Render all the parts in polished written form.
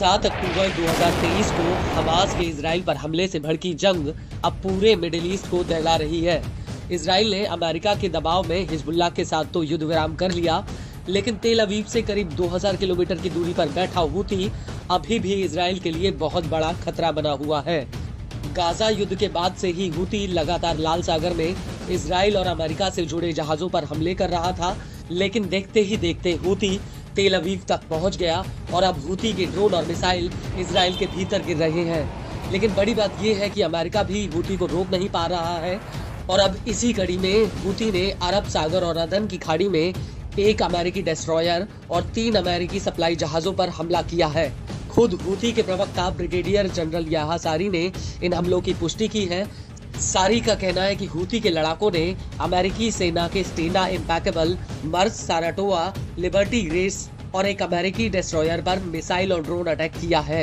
7 अक्टूबर 2023 को हमास के इजराइल पर हमले से भड़की जंग अब पूरे मिडिल ईस्ट को दहला रही है। इजराइल ने अमेरिका के दबाव में हिजबुल्लाह के साथ तो युद्ध विराम कर लिया, लेकिन तेल अवीव से करीब 2000 किलोमीटर की दूरी पर बैठा हूती अभी भी इजराइल के लिए बहुत बड़ा खतरा बना हुआ है। गाजा युद्ध के बाद से ही हूती लगातार लाल सागर में इजराइल और अमेरिका से जुड़े जहाजों पर हमले कर रहा था, लेकिन देखते ही देखते हूती तेल अवीव तक पहुंच गया और अब हूती के ड्रोन और मिसाइल इजराइल के भीतर गिर रहे हैं। लेकिन बड़ी बात यह है कि अमेरिका भी हूती को रोक नहीं पा रहा है और अब इसी कड़ी में हूती ने अरब सागर और अदन की खाड़ी में एक अमेरिकी डिस्ट्रॉयर और 3 अमेरिकी सप्लाई जहाजों पर हमला किया है। खुद हूती के प्रवक्ता ब्रिगेडियर जनरल याहा सारी ने इन हमलों की पुष्टि की है। सारी का कहना है कि हूती के लड़ाकों ने अमेरिकी सेना के स्टेना इम्पैकेबल, मर्स साराटोआ, लिबर्टी ग्रेस और एक अमेरिकी डिस्ट्रॉयर पर मिसाइल और ड्रोन अटैक किया है।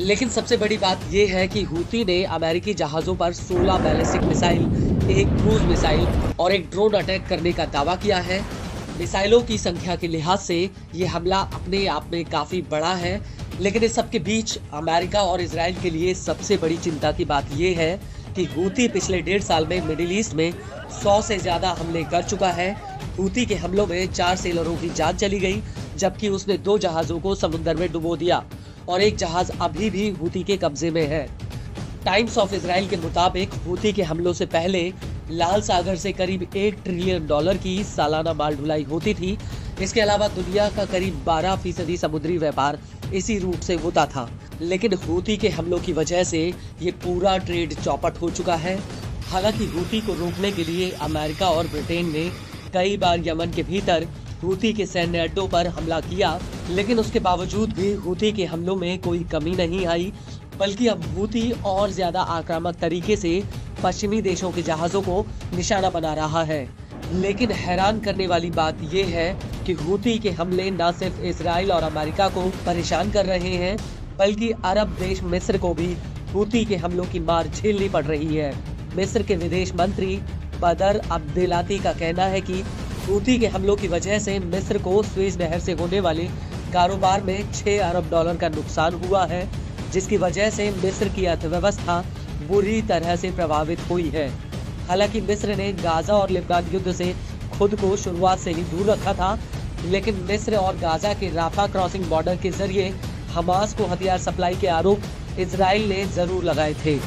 लेकिन सबसे बड़ी बात यह है कि हूती ने अमेरिकी जहाजों पर 16 बैलिस्टिक मिसाइल, एक क्रूज मिसाइल और एक ड्रोन अटैक करने का दावा किया है। मिसाइलों की संख्या के लिहाज से ये हमला अपने आप में काफी बड़ा है, लेकिन इस सब के बीच अमेरिका और इजराइल के लिए सबसे बड़ी चिंता की बात यह है कि हूती पिछले 1.5 साल में मिडिल ईस्ट में 100 से ज्यादा हमले कर चुका है। हूती के हमलों में 4 सेलरों की जान चली गई, जबकि उसने 2 जहाजों को समुद्र में डुबो दिया और एक जहाज अभी भी हूती के कब्जे में है। टाइम्स ऑफ इजराइल के मुताबिक हूती के हमलों से पहले लाल सागर से करीब $1 ट्रिलियन की सालाना माल ढुलाई होती थी। इसके अलावा दुनिया का करीब 12% समुद्री व्यापार इसी रूट से होता था, लेकिन हूती के हमलों की वजह से ये पूरा ट्रेड चौपट हो चुका है। हालांकि हूती को रोकने के लिए अमेरिका और ब्रिटेन ने कई बार यमन के भीतर हूती के सैन्य अड्डों पर हमला किया, लेकिन उसके बावजूद भी हूती के हमलों में कोई कमी नहीं आई, बल्कि अब हूती और ज्यादा आक्रामक तरीके से पश्चिमी देशों के जहाजों को निशाना बना रहा है। लेकिन हैरान करने वाली बात यह है कि हूती के हमले न सिर्फ इजराइल और अमेरिका को परेशान कर रहे हैं, बल्कि अरब देश मिस्र को भी हूती के हमलों की मार झेलनी पड़ रही है। मिस्र के विदेश मंत्री बदर अब्देलाती का कहना है कि हूती के हमलों की वजह से मिस्र को स्वेज नहर से होने वाले कारोबार में $6 अरब का नुकसान हुआ है, जिसकी वजह से मिस्र की अर्थव्यवस्था बुरी तरह से प्रभावित हुई है। हालांकि मिस्र ने गाजा और लेबनान युद्ध से खुद को शुरुआत से ही दूर रखा था, लेकिन मिस्र और गाजा के राफा क्रॉसिंग बॉर्डर के जरिए हमास को हथियार सप्लाई के आरोप इजराइल ने जरूर लगाए थे।